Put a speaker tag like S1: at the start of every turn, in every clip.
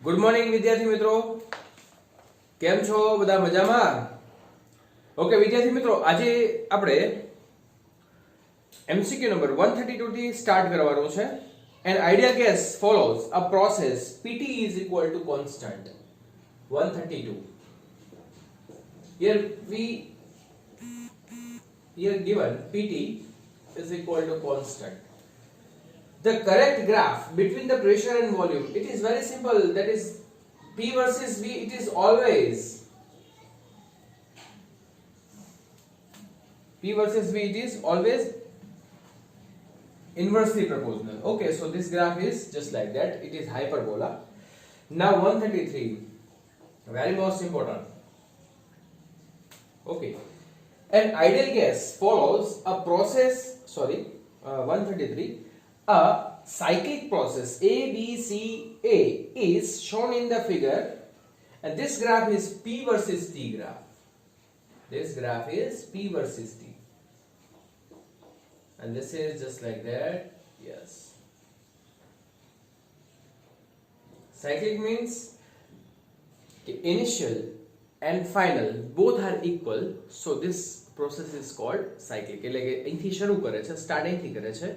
S1: Good morning વિદ્યાર્થી મિત્રો, કેમ છો બધા? મજામાં? ઓકે વિદ્યાર્થી મિત્રો, આજે આપણે એમસીક્યુ નંબર 132 થી સ્ટાર્ટ કરવાનું છે. An ideal gas follows a process Pt is equal to constant. 132. Here given Pt is equal to constant. The correct graph between the pressure and volume, it is very simple, that is P versus V, it is always inversely proportional. Okay, so this graph is just like that, it is hyperbola. Now 133, very most important. Okay, an ideal gas follows a process, 133, a cyclic process ABCA is shown in the figure, and this graph is P versus T graph. This graph is P versus T, and this is just like that. Yes, cyclic means initial and final both are equal, so this process is called cyclic. એટલે કે અહીંથી શરૂ કરે છે, start અહીંથી કરે છે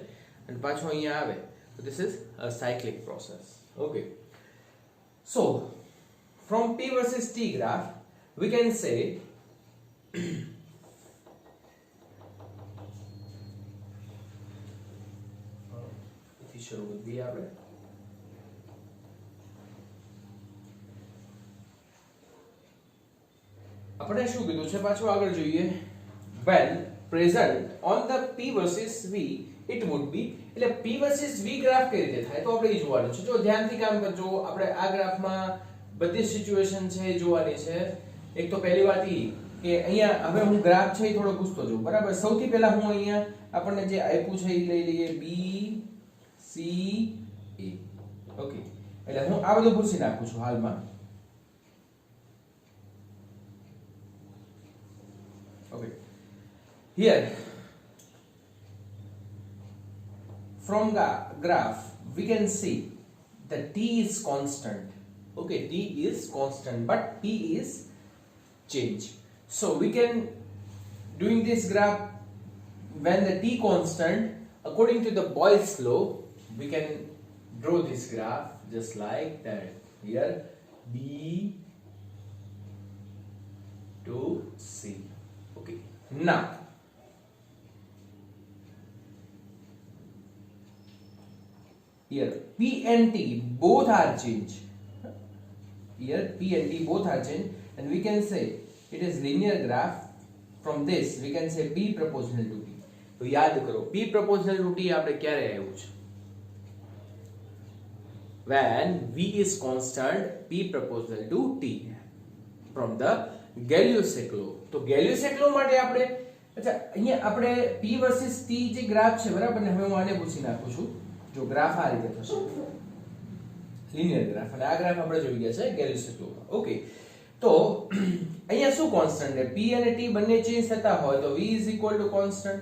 S1: and પાછો અહીંયા આવે, so this is a cyclic process. Okay, so from P versus T graph we can say અહીંથી શરૂ કરવી આપણે. આપણે શું કીધું છે પાછું આગળ જોઈએ. when present on the P versus V it would be, એટલે P versus V ગ્રાફ કઈ રીતે થાય તો આપણે એ જોવાનું છે. જો ધ્યાનથી કામ કરજો, આપણે આ ગ્રાફમાં બધી સિચ્યુએશન છે એ જોવાની છે. એક તો પહેલી વાત એ કે અહીંયા હવે હું ગ્રાફ છે એ થોડો પૂછતો જાઉં, બરાબર? સૌથી પહેલા હું અહીંયા આપણને જે આપ્યું છે એ લઈ લઈએ B C A. ઓકે, એટલે હું આ બધું પૂછી નાખું છું હાલમાં. Okay, here from the graph we can see that T is constant. Okay, T is constant, but P is change. So we can, doing this graph, when the T constant, according to the Boyle's law, we can draw this graph just like that. Here B to C. Okay, now here P and T both are change. Here P and T both are change, and we can say it is linear graph. From this we can say P proportional to T. तो याद करो P proportional to T આપણે ક્યારે આવ્યું છે? When V is constant, P proportional to T from the Gay-Lussac law. તો Gay-Lussac law માટે આપણે, અચ્છા અહીંયા આપણે P versus T જે ગ્રાફ છે, બરાબર ને? હવે હું આને પૂછી નાખું છું. જો ગ્રાફ આ રીતે થશે, લિનિયર ગ્રાફ, અને આ ગ્રાફ આપણે જોઈ ગયા છે Gay-Lussac law. ઓકે, તો અહીંયા શું કોન્સ્ટન્ટ છે? P અને T બંને ચેન્જ થતા હોય તો V is equal to constant.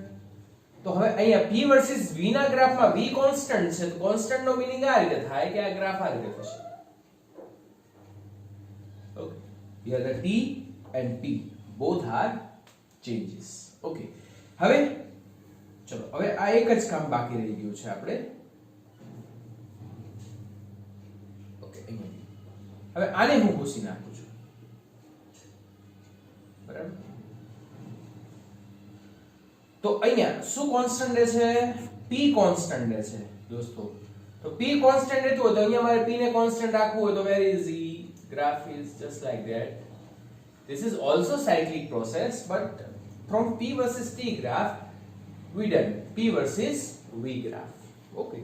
S1: તો હવે અહીંયા P versus V ના ગ્રાફમાં V કોન્સ્ટન્ટ છે, તો કોન્સ્ટન્ટ નો મીનિંગ આ રીતે થાય કે આ ગ્રાફ આ રીતે થશે. Okay, here the T and P both are changes. Okay, હવે ચલો, હવે આ એક જ કામ બાકી રહી ગયું છે આપણે. ઓકે, હવે આને હું પૂછી નાખું છું, બરાબર? તો અહીંયા શું કોન્સ્ટન્ટ રહે છે? P કોન્સ્ટન્ટ રહે છે દોસ્તો. તો P કોન્સ્ટન્ટ રહેતું હોય તો અહીંયા મારે P ને કોન્સ્ટન્ટ રાખવું હોય તો very easy, graph is just like that. This is also cyclic process, but from P versus T graph we done P versus V graph. Okay,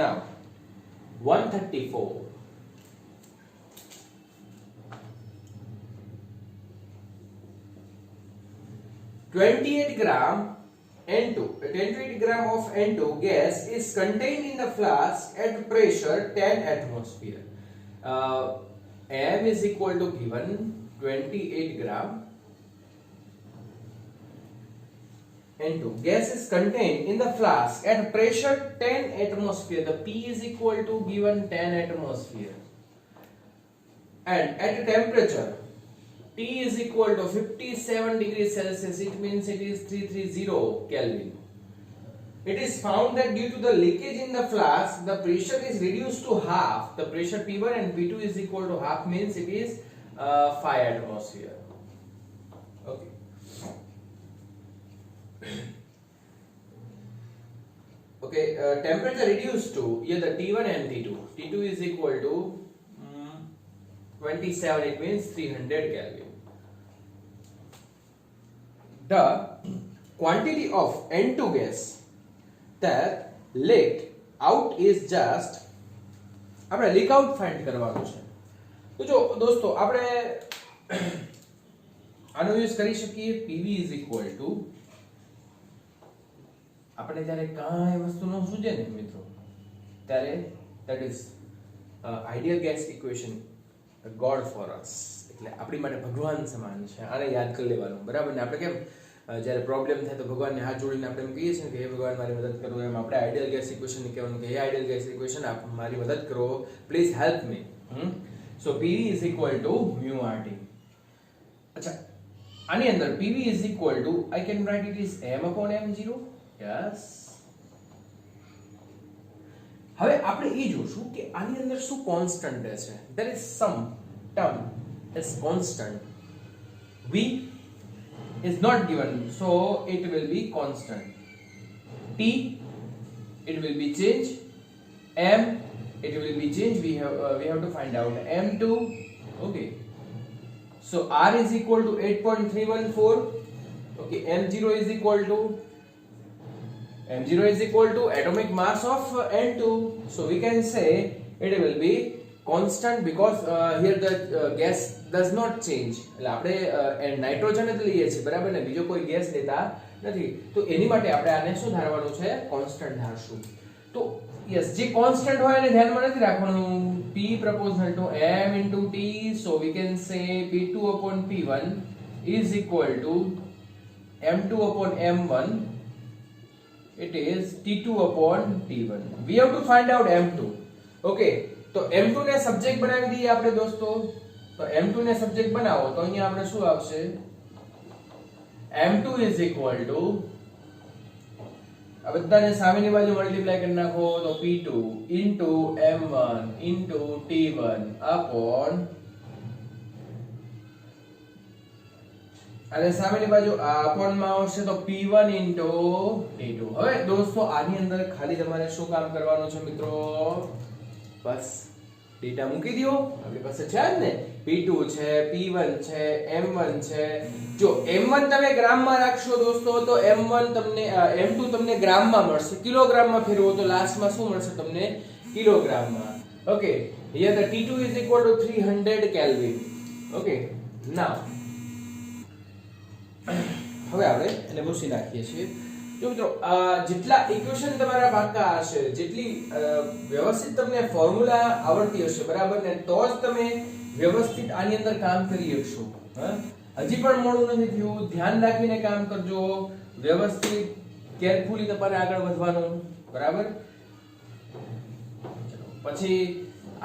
S1: now 134. 28 gram N2, 28 gram of N2 gas is contained in the flask at pressure 10 atmosphere. M is equal to given 28 gram N2 gas is contained in the flask at pressure 10 atmosphere. The P is equal to given 10 atmosphere. and at a temperature T is equal to 57 degrees Celsius, it means it is 330 Kelvin. It is found that due to the leakage in the flask, the pressure is reduced to half. The pressure P1 and P2 is equal to half, means it is 5 atmosphere. Okay. Okay, temperature reduced to either T1 and T2. T2 is equal to 27, it means 300 Kelvin. The quantity of N2 gas that leaked out is just આપણે leak out find કરવાનું છે. તો જો દોસ્તો આપણે આનો use કરી શકીએ. PV is equal to આપણે જ્યારે કાંઈ વસ્તુ ન સૂજે ને મિત્રો ત્યારે that is ideal gas equation, God for us, એટલે આપણી માટે ભગવાન સમાન છે. આને યાદ કરી લેવાનું, બરાબર ને? આપણે કેમ જ્યારે પ્રોબ્લેમ થાય તો ભગવાનને હાથ જોડીને આપણે એમ કહીએ છીએ કે હે ભગવાન મારી મદદ કરો, એમ આપણે આઈડિયલ ગેસ ઇક્વેશન કહેવાનું કે હે આઈડિયલ ગેસ ઇક્વેશન આપ મારી મદદ કરો, please help me. So PV is equal to mu RT. અચ્છા, આની અંદર PV is equal to I can write it is m upon m0. Yes. હવે આપણે એ જોશું કે આની અંદર શું કોન્સ્ટન્ટ રહેશે. there is some term as constant. V is not given, so it will be constant. T, it will be change. M, it will be change. We have to find out M2. Okay, so R is equal to 8.314. Okay, M0 is equal to atomic mass of N2, so we can say it will be constant because here the gas does not change. એટલે આપણે nitrogen જ લઈએ છીએ, બરાબર ને? બીજો કોઈ gas લેતા નથી, તો એની માટે આપણે આને શું ધારવાનું છે? કોન્સ્ટન્ટ ધારશું. તો યસ, જે કોન્સ્ટન્ટ હોય એને ધ્યાનમાં નથી રાખવાનું. P proportional to m into T, so we can say P2 upon P1 is equal to m2 upon m1. It is T2 upon T1. We have to find out m2. Okay, તો m2 ને subject બનાવી દઈએ આપણે દોસ્તો. તો m2 ને subject બનાવો તો અહીંયા આપણે શું આવશે? m2 is equal to, આ બધાને સામેની બાજુ મલ્ટીપ્લાય કરી નાખો તો P2 into m1 into T1 upon, અને સામેની બાજુ આ અપોન માં આવશે તો P1 into T2. હવે દોસ્તો આની અંદર ખાલી તમારે શું કામ કરવાનું છે મિત્રો? બસ ડેટા મૂકી દો. આપણી પાસે છે જ ને, P2 છે, P1 છે, M1 છે. જો M1 તમે ગ્રામમાં રાખશો દોસ્તો તો M1 તમને M2 તમને ગ્રામમાં મળશે. કિલોગ્રામમાં ફેરવો તો લાસ્ટમાં શું મળશે તમને? કિલોગ્રામમાં. Okay, here the T2 is equal to 300 Kelvin. Okay, now હવે આપણે એને ભૂસી નાખીએ છીએ. જો મિત્રો જેટલા ઇક્વેશન તમારા પાકા હશે, જેટલી વ્યવસ્થિત તમને ફોર્મ્યુલા આવડતી હશે, બરાબર ને, તો જ તમે વ્યવસ્થિત આની અંદર કામ કરી શકશો. હજી પણ મોડું નથી થયું, ધ્યાન રાખીને કામ કરજો, વ્યવસ્થિત કેરફુલી તમારે આગળ વધવાનું, બરાબર? પછી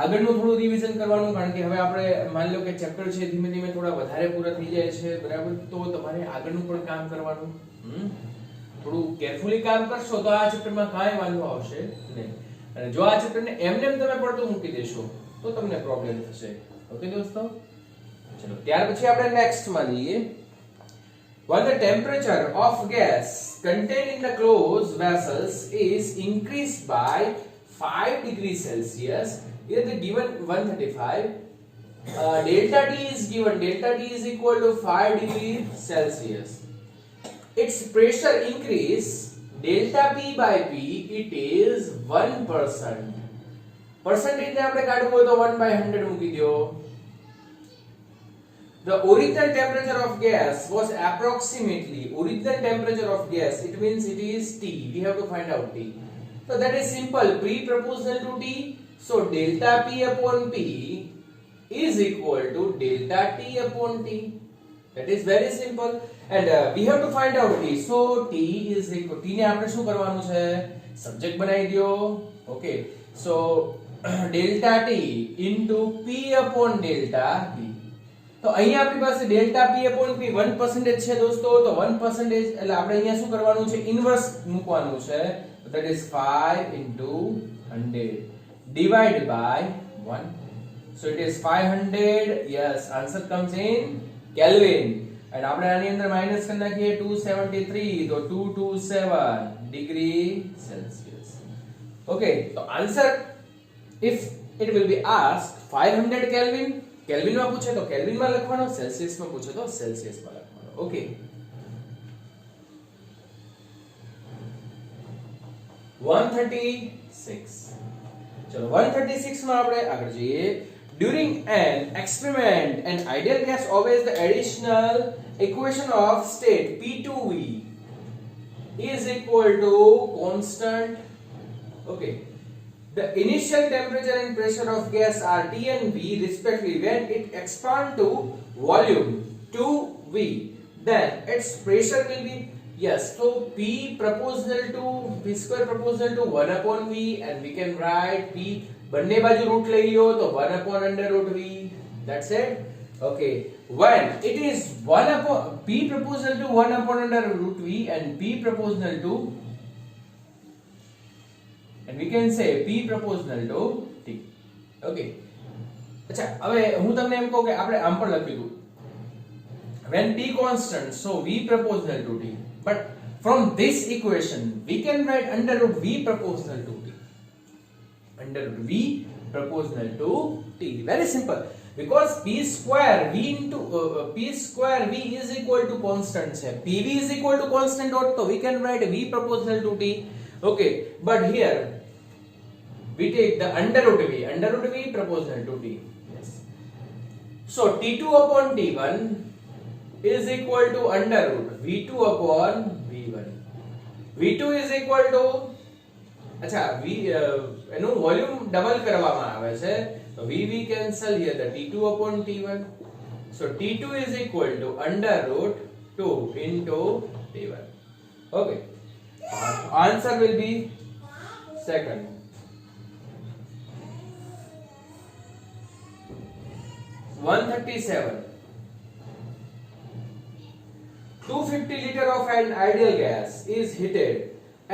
S1: આગળનું થોડું રિવિઝન કરવાનું, કારણ કે હવે આપણે માની લો કે ચેપ્ટર છે ધીમે ધીમે થોડા વધારે પૂરા થઈ જાય છે, બરાબર? તો તમારે આગળનું પણ કામ કરવાનું. થોડું કેરફુલી કામ કરશો તો આ ચેપ્ટરમાં કાંઈ વાંધો આવશે નહીં. અને જો આ ચેપ્ટરને એમને તમે પડતું મૂકી દેશો તો તમને પ્રોબ્લેમ થશે. ઓકે દોસ્તો, ચલો ત્યાર પછી આપણે નેક્સ્ટ માં લઈએ. When the temperature of gas contained in the closed vessels is increased by 5 degrees Celsius, here the given 135, delta T is given. Delta T is equal to 5 degrees Celsius. Its pressure increase delta P by P, it is 1%. Percentage ને આપણે કાઢવું હોય તો 1/100 મૂકી દો. The original temperature of gas was approximately, original temperature of gas, it means it is T. We have to find out T. So that is simple, P proportional to T. So delta P upon P is equal to delta T upon T. That is very simple. And we have to find out T. So T is equal, T ને આપણે શું કરવાનું છે? Subject બનાવી દો. Okay, so delta T into P upon delta B. તો અહીંયા આપણી પાસે ડેલ્ટા પી અપોન પી 1% છે દોસ્તો. તો 1% એટલે આપણે અહીંયા શું કરવાનું છે? ઇન્વર્સ મૂકવાનું છે. That is 5 into 100 divided by 1. So it is 500. Yes, answer comes in Kelvin. And આપણે આની અંદર માઈનસ કરી નાખીએ 273. તો 227 ડિગ્રી સેલ્સિયસ. ઓકે, તો answer if it will be asked 500 Kelvin, kelvin માં પૂછે તો કેલ્વિન માં લખવાનો, સેલ્સિયસ માં પૂછે તો સેલ્સિયસ માં લખવાનો. ઓકે, 136. ચલો 136 માં આપણે આગળ જઈએ. During an experiment, an ideal gas obeys the additional equation of state P2V is equal to constant. Okay. The initial temperature and pressure of gas are T and V respectively. When it expands to volume 2V, then its pressure will be, yes, so P proportional to V square proportional to 1 upon V, and we can write P બંને બાજુ route લઈ લ્યો તો 1 upon under root V. That's it. Okay, when it is 1 upon P proportional to 1 upon under root V and P proportional to, and we can say P proportional to T. Okay, અચ્છા હવે હું તમને એમ કહું કે આપણે આમ પણ લખ્યું હતું when P constant, so V proportional to T, but from this equation we can write under root V proportional to T, under root V proportional to T. Very simple, because P square V into P square V is equal to constant है. PV is equal to constant dot, so we can write V proportional to T. Okay, but here we take the under root V proportional to T. Yes. So T2 upon T1 is equal to under root V2 upon V1. V2 is equal to, अच्छा V એનું volume double કરવામાં આવે છે તો V cancel here the T2 upon T1. So T2 is equal to under root 2 into T1. Okay. Answer will be second. 137. 250 liter of an ideal gas is heated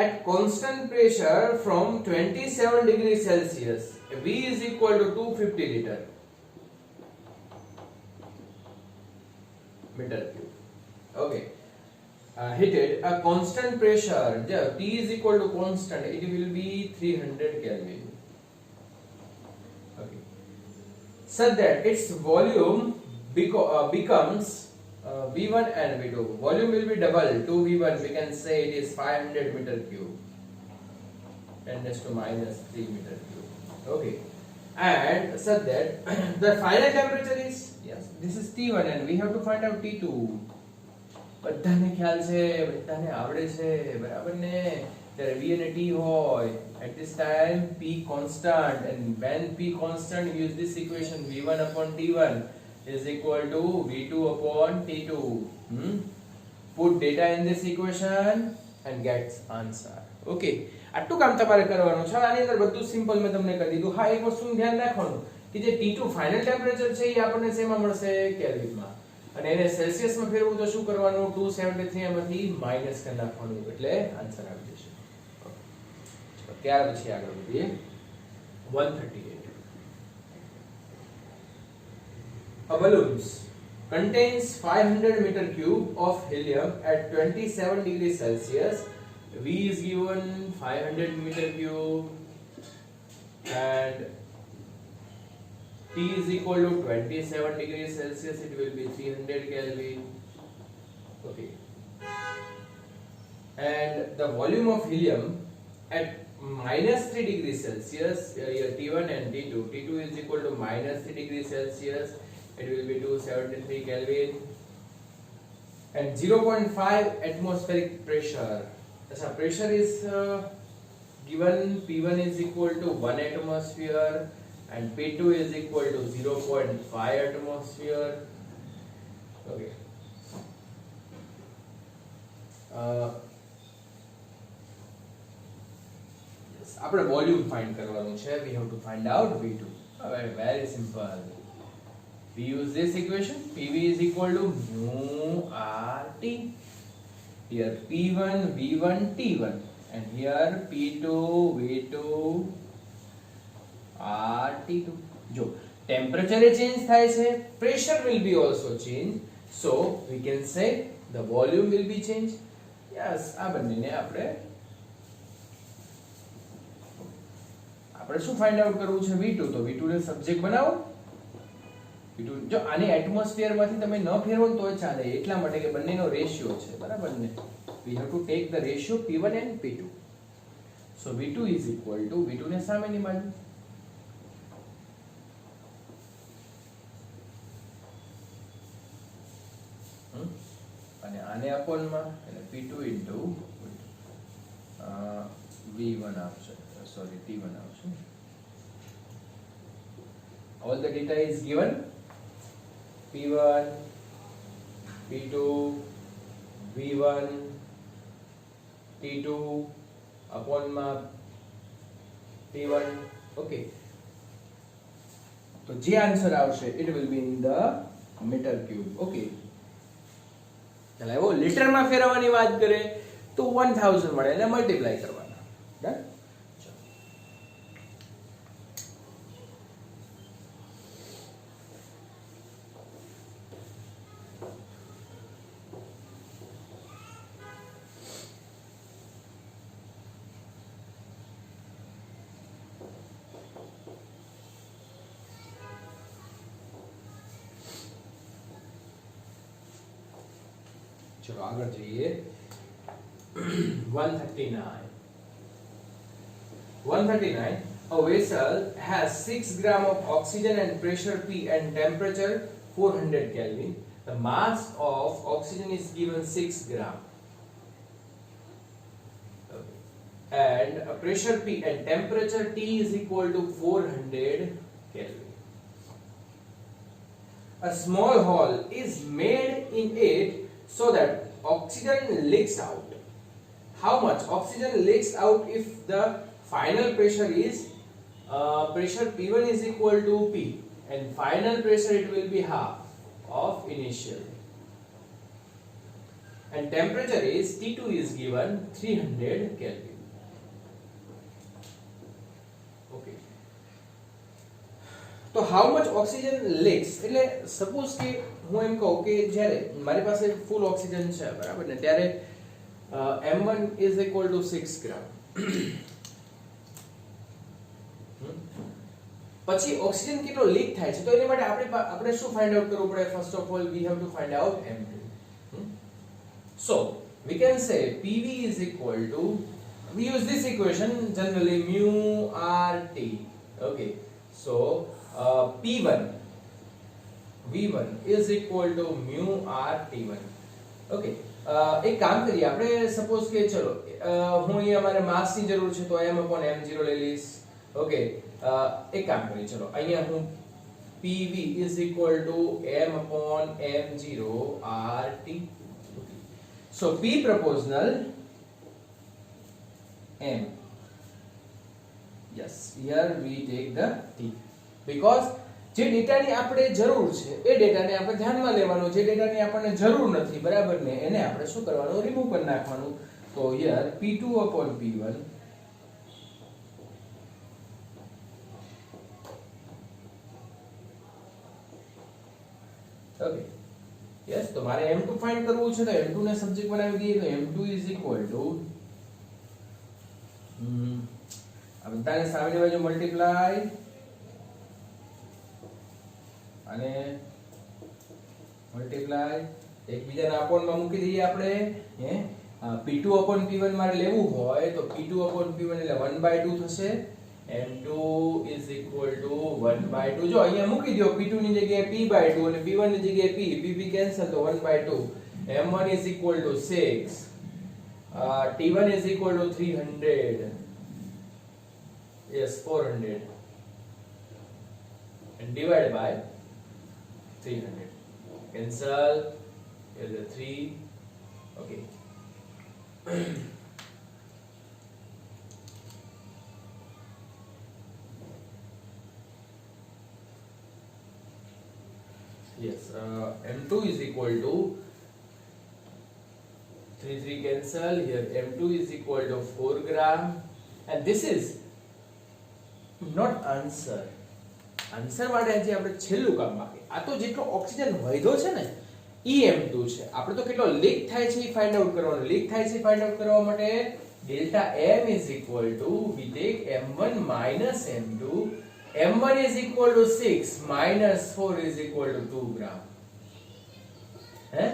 S1: at constant pressure from 27 degrees Celsius. V is equal to 250 liter meter cube. Okay. Heated at constant pressure, T is equal to constant, it will be 300 Kelvin. Okay. So that its volume becomes V1 and V2. Volume will be double to V1. We can say it is 500 meter cube. 10 raised to minus 3 meter cube. Okay. And so that the final temperature is, yes, this is T1 and we have to find out T2. બધાને ખ્યાલ છે, બધાને આવડે છે, બરાબર ને? ત્યારે V અને T હોય at this time P constant, and when P constant use this equation V1 upon T1 is equal to V2 upon T2. Put data in this equation and get answer. Okay, આટલું કામ તમારે કરવાનું છે. આની અંદર બધું simple મેં તમને કરી દીધું. હા, એક વસ્તુનું ધ્યાન રાખવાનું કે જે T2 ફાઇનલ ટેમ્પરેચર છે એ આપણને શેમાં મળશે? કેલ્વિનમાં. અને એને સેલ્સિયસમાં ફેરવવું તો શું કરવાનું? 273 માંથી માઈનસ કરી નાખવાનું, એટલે આન્સર આવી જશે. ત્યાર પછી આગળ વધીએ. 138. A balloon contains 500 meter cube of helium at 27 degrees Celsius. V is given 500 meter cube and T is equal to 27 degrees Celsius. It will be 300 Kelvin. Okay. And the volume of helium at minus 3 degrees Celsius, here T1 and T2. T2 is equal to minus 3 degrees Celsius. It will be 273 Kelvin. And 0.5 atmospheric pressure. So pressure is given. P1 is equal to 1 atmosphere and P2 is equal to 0.5 atmosphere. Okay. આપણે volume find કરવાનું છે. We have to find out V2. Very simple. We use this equation. PV is equal to mu RT. Here P1 V1 T1 and here P2 V2 RT2. જો temperature change થાય છે, pressure will be also change, so we can say the volume will be changed. Yes, આ બંનેને આપણે શું find out કરવું છે? V2. તો V2 ને સબ્જેક્ટ બનાવો. V2 જો આને એટમોસ્ફિયર માંથી તમે ન ફેરવો તો ચાલે, એટલા માટે કે બંનેનો રેશિયો છે, બરાબર ને? we have to take the ratio P1 and P2. so V2 is equal to V2 ને સામેની બાજુ અને આને અપોનમાં એટલે P2 into V1 આવશે, sorry T1 આવશે. all the data is given. P1 P2 V1 T2 upon T1. okay, તો જે આન્સર આવશે it will be in the meter cube. okay, ચાલો એવો લીટર માં ફેરવવાની વાત કરે તો 1000 મળે એટલે મલ્ટીપ્લાય કરવાના. ડન. चलो आगे जाइए. 139. A vessel has 6 gram of oxygen and pressure P and temperature 400 Kelvin. The mass of oxygen is given 6 gram. And a pressure P and temperature T is equal to 400 Kelvin. A small hole is made in it so that oxygen leaks out. How much oxygen leaks out if the final pressure is pressure P1 is equal to P and final pressure it will be half of initial, and temperature is T2 is given 300 Kelvin. okay, તો how much oxygen leaks એટલે suppose કે હું એમ કહું કે જ્યારે મારી પાસે ફૂલ oxygen છે, બરાબર ને, ત્યારે M1 is equal to 6 gram. પછી ઓક્સિજન કેટલો લીક થાય છે, તો એની માટે આપણે શું ફાઇન્ડ આઉટ કરવું પડે? First of all we have to find out M2. so we can say PV is equal to, we use this equation generally mu RT. okay, so P1 V1 is equal to mu RT1. okay, એક કામ કરીએ આપણે, suppose કે ચલો હું અહીંયા મારે માસ ની જરૂર છે તો m/m0 લઈ લઈશ. ઓકે, એક કામ કરીએ, ચલો અહીંયા હું PV is equal to m/m0 RT. so P proportional m. yes, here we take the T because જે ડેટાની આપણે જરૂર છે એ ડેટાને આપણે ધ્યાનમાં લેવાનો, જે ડેટાની આપણને જરૂર નથી, બરાબર ને, એને આપણે શું કરવાનું? રિમૂવ કરી નાખવાનું. તો હિયર P2/P1 ઓકે. યસ, તો મારે M2 ફાઇન્ડ કરવું છે, તો M2 ને સબ્જેક્ટ બનાવી દઈએ. તો M2 is equal to આ બધાને સામેની બાજુ મલ્ટીપ્લાય અને મલ્ટીપ્લાય એકબીજાના અપોનમાં મૂકી દઈએ આપણે. હે P2/P1 મારે લેવું હોય તો P2/P1 એટલે 1/2 થશે. M2 is equal to 1/2. જો અહીંયા મૂકી દો, P2 ની જગ્યાએ P/2 અને P1 ની જગ્યાએ P કેન્સલ, તો 1/2. M1 is equal to 6. T1 is equal to 300. yes, 400 and divide by 300. cancel, here the 3. okay. yes, m2 is equal to 3 cancel here, m2 is equal to 4 gram, and this is not answer. Answer માટે આજે આપણે છેલ્લું કામ બાકી. આ તો જેટલો oxygen વધ્યો છે ને ઈ m2 છે. આપણે તો કેટલો લીક થાય છે ઈ ફાઇન્ડ આઉટ કરવાનું. લીક થાય છે ફાઇન્ડ આઉટ કરવા માટે delta m is equal to we take m1 minus m2. m1 is equal to 6 minus 4 is equal to 2 gram. હે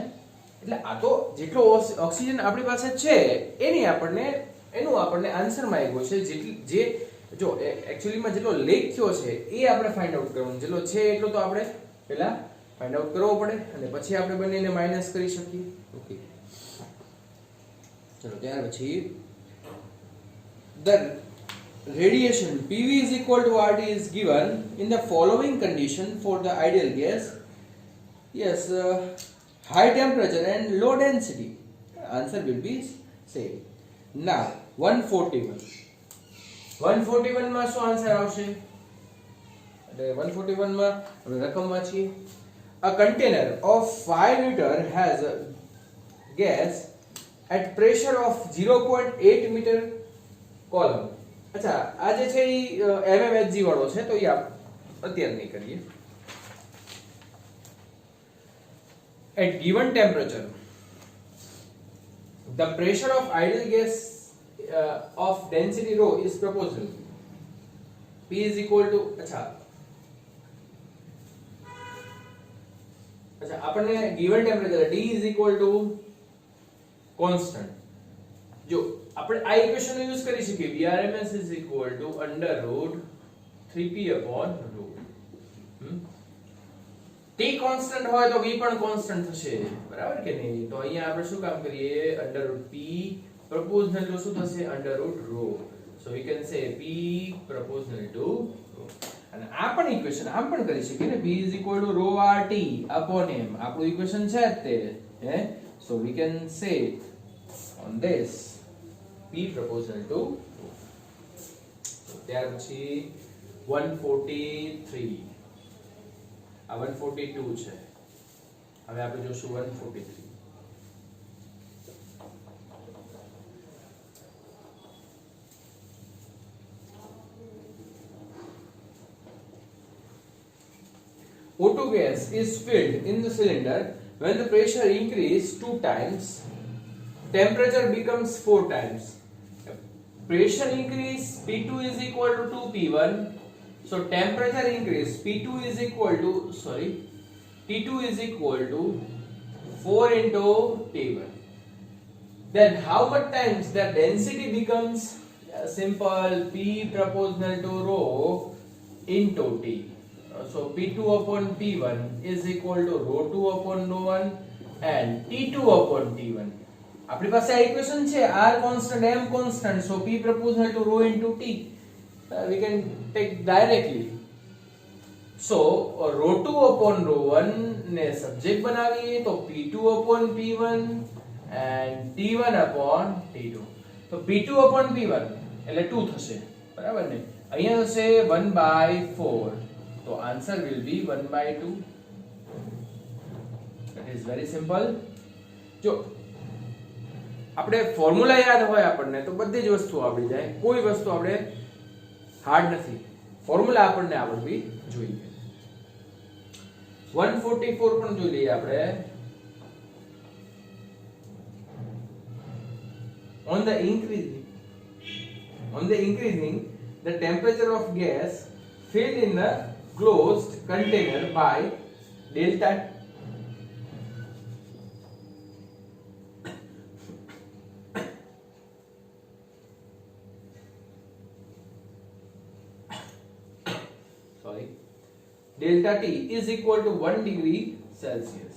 S1: એટલે આ તો જેટલો ઓક્સિજન આપણી પાસે છે એનું આપણને આન્સર માં આવ્યો છે. જે જો એક્ચ્યુઅલી માં જેટલો લેક થયો છે એ આપણે ફાઇન્ડ આઉટ કરવાનું. જેટલો છે એટલો તો આપણે પહેલા ફાઇન્ડ આઉટ કરવો પડે અને પછી આપણે બંનેને માઈનસ કરી શકીએ. ઓકે, ચલો ત્યાર પછી the radiation PV is equal to RT is given in the following condition for the ideal gas. Yes, high temperature and low density. Answer will be same. Now 141 માં શું આન્સર આવશે? એટલે 141 માં આપણે રકમ વાંચીએ. A container of 5 liter has a gas at pressure of 0.8 meter column. અચ્છા, આ જે છે ઈ mmHg વાળો છે તો ઈ અત્યારે નહીં કરીએ. At given temperature, the pressure of ideal gas of density rho is proportional. P is equal to अच्छा આપણને given temperature T is equal to constant. જો આપણે આ ઇક્વેશન નો યુઝ કરી શકીએ Vrms is equal to under root 3p upon rho. T constant હોય તો V પણ constant થશે, બરાબર કે નહીં? તો અહીંયા આપણે શું કામ કરીએ? under root p proportional to શું થશે? under root rho. So we can say p proportional to rho. અને આ પણ ઇક્વેશન આમ પણ કરી શકીએ ને, p is equal to rho RT upon m. આપણું ઇક્વેશન છે જ તે, હે? So we can say on this p proportional to rho. So ત્યાર પછી 143 આ 142 છે. હવે આપણે જોશું 143. O2 gas is filled in the cylinder. When the pressure increases 2 times, temperature becomes 4 times. Pressure increase, P2 is equal to 2P1. So temperature increase, T2 is equal to 4 into T1. Then how much times the density becomes? Simple, P proportional to rho into T. So P2 upon P1 is equal to rho 2 upon rho 1 and T2 upon T1. આપણી પાસે આ equation છે, R constant, M constant, so P proportional to rho into T. We can take directly. So rho 2 upon rho 1 ને subject બનાવીએ તો P2 upon P1 and T1 upon T2. તો P2 upon P1 એટલે 2 થશે, બરાબર ને? અહીંયા થશે 1/4. તો answer will be 1/2. That is very simple. જો આપણે ફોર્મ્યુલા યાદ હોય આપણને તો બધી જ વસ્તુ આવડી જાય. કોઈ વસ્તુ આપણે હાર્ડ નથી, ફોર્મ્યુલા આપણને આવડવી જોઈએ. 144 પણ જોઈ લઈએ આપણે. On the increasing the temperature of gas filled in the closed container by delta delta T is equal to 1 degree Celsius.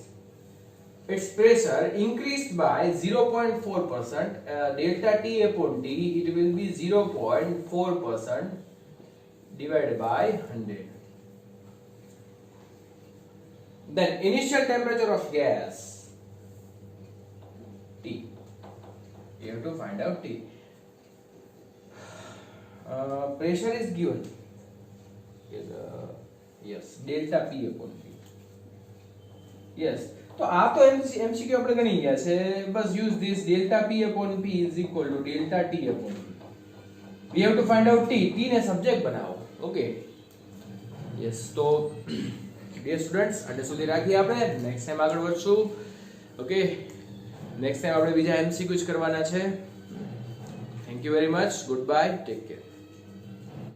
S1: Its pressure increased by 0.4%. Delta T upon T, it will be 0.4% divided by 100. Then initial temperature of gas T. You have to find out T. Pressure is given. Yes, delta P upon P. Yes તો આ તો MCQ આપણે ગણી ગયા છે બસ use this delta p upon p is equal to delta t upon p we have to find out t ને subject બનાવો ઓકે યસ તો ડિયર સ્ટુડન્ટ્સ આટલે સુધી રાખીએ આપણે નેક્સ્ટ ટાઈમ આગળ વધશું ઓકે નેક્સ્ટ ટાઈમ આપણે બીજા એમસીક્યુ જ કરવાના છે thank you very much good bye take care